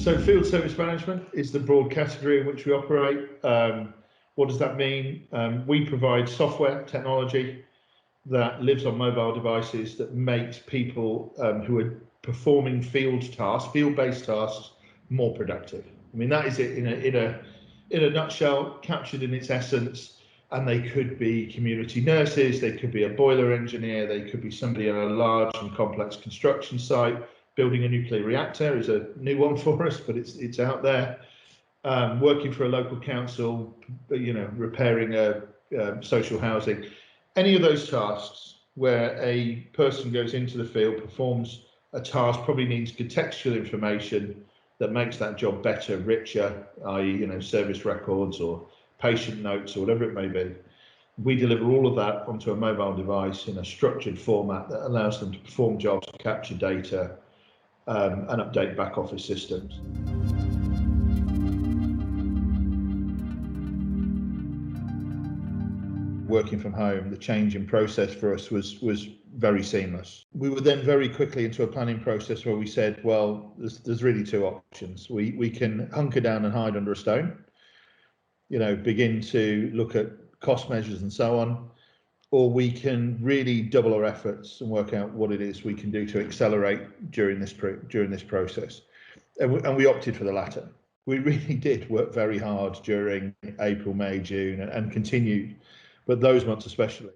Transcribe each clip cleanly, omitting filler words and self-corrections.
So field service management is the broad category in which we operate. What does that mean? We provide software technology that lives on mobile devices that makes people who are performing field-based tasks, more productive. I mean, that is it in a nutshell, captured in its essence. And they could be community nurses, they could be a boiler engineer, they could be somebody on a large and complex construction site. Building a nuclear reactor is a new one for us, but it's out there. Working for a local council, repairing social housing. Any of those tasks where a person goes into the field, performs a task, probably needs contextual information that makes that job better, richer, i.e., service records or patient notes or whatever it may be. We deliver all of that onto a mobile device in a structured format that allows them to perform jobs, capture data, and update back office systems. Working from home, the change in process for us was very seamless. We were then very quickly into a planning process where we said, well, there's really two options. We can hunker down and hide under a stone, begin to look at cost measures and so on, or we can really double our efforts and work out what it is we can do to accelerate during this process. And we opted for the latter. We really did work very hard during April, May, June, and continued, but those months especially.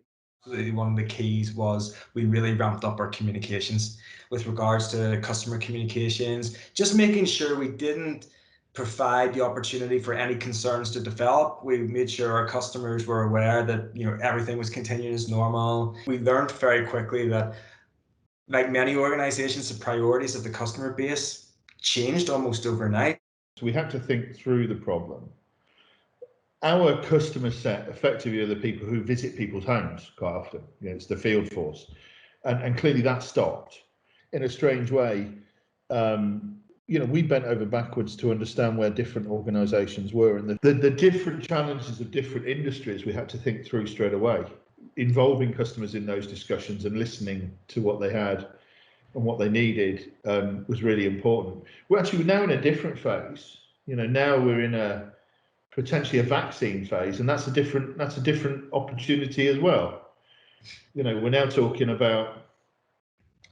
One of the keys was we really ramped up our communications with regards to customer communications, just making sure we didn't provide the opportunity for any concerns to develop. We made sure our customers were aware that everything was continuing as normal. We learned very quickly that, like many organizations, the priorities of the customer base changed almost overnight. So we had to think through the problem. Our customer set effectively are the people who visit people's homes quite often. It's the field force, and clearly that stopped. In a strange way, we bent over backwards to understand where different organisations were and the different challenges of different industries we had to think through straight away. Involving customers in those discussions and listening to what they had and what they needed was really important. We're now in a different phase. Now we're in potentially a vaccine phase, and that's a different opportunity as well. We're now talking about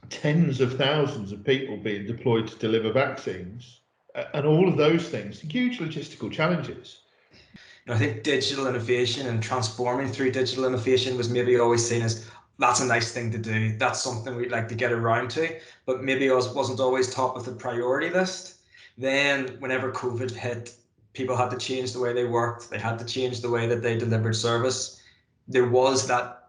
tens of thousands of people being deployed to deliver vaccines, and all of those things, huge logistical challenges. I think digital innovation and transforming through digital innovation was maybe always seen as, that's a nice thing to do, that's something we'd like to get around to, but maybe wasn't always top of the priority list. Then whenever COVID hit, people had to change the way they worked, they had to change the way that they delivered service. There was that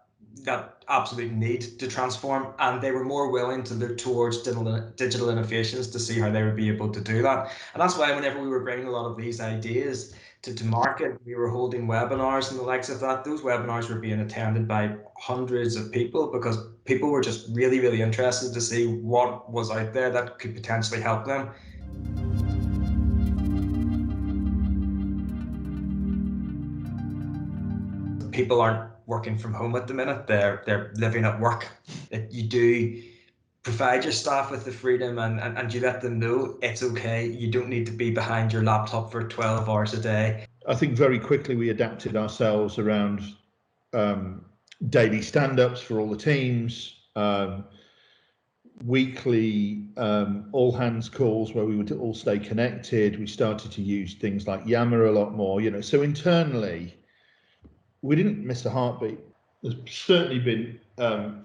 absolute need to transform, and they were more willing to look towards digital innovations to see how they would be able to do that. And that's why whenever we were bringing a lot of these ideas to market, we were holding webinars and the likes of that. Those webinars were being attended by hundreds of people because people were just really, really interested to see what was out there that could potentially help them. People aren't working from home at the minute, they're living at work. You do provide your staff with the freedom and you let them know it's okay, you don't need to be behind your laptop for 12 hours a day. I think very quickly we adapted ourselves around daily stand-ups for all the teams, weekly all hands calls where we would all stay connected. We started to use things like Yammer a lot more, so internally we didn't miss a heartbeat. There's certainly been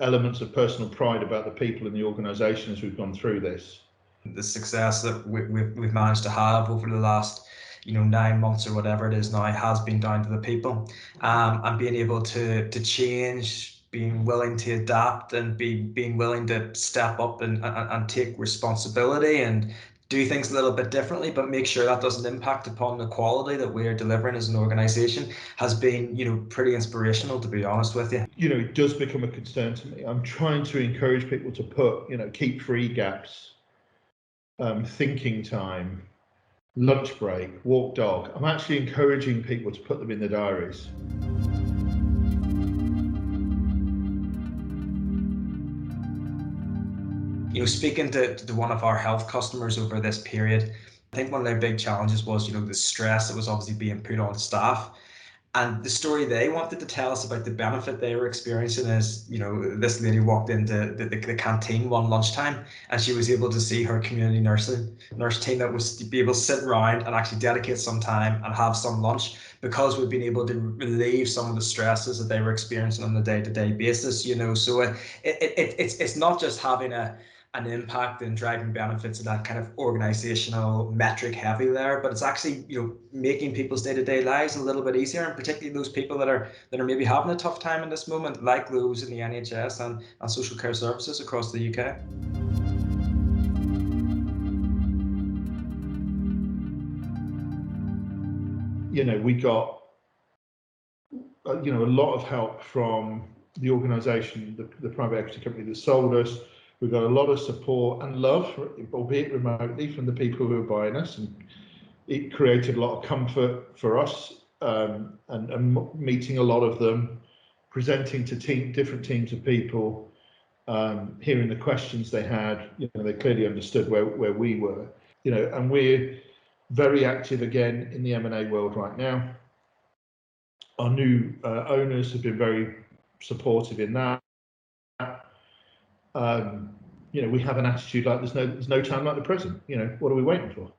elements of personal pride about the people in the organisation as we've gone through this. The success that we've managed to have over the last 9 months or whatever it is now has been down to the people, and being able to change, being willing to adapt, and being willing to step up and take responsibility and do things a little bit differently, but make sure that doesn't impact upon the quality that we are delivering as an organisation has been, pretty inspirational, to be honest with you. It does become a concern to me. I'm trying to encourage people to put, keep free gaps, thinking time, lunch break, walk dog. I'm actually encouraging people to put them in their diaries. Speaking to one of our health customers over this period, think one of their big challenges was, the stress that was obviously being put on staff. And the story they wanted to tell us about the benefit they were experiencing is, this lady walked into the canteen one lunchtime, and she was able to see her community nurse team that was to be able to sit around and actually dedicate some time and have some lunch, because we've been able to relieve some of the stresses that they were experiencing on a day-to-day basis. So it's not just having an impact and driving benefits of that kind of organizational metric heavy there, but it's actually making people's day-to-day lives a little bit easier, and particularly those people that are maybe having a tough time in this moment, like those in the NHS and social care services across the UK. We got a lot of help from the organisation, the private equity company that sold us. We got a lot of support and love, albeit remotely, from the people who are buying us, and it created a lot of comfort for us, and meeting a lot of them, presenting to different teams of people, hearing the questions they had. They clearly understood where we were. And we're very active again in the M&A world right now. Our new owners have been very supportive in that. We have an attitude like there's no time like the present. What are we waiting for?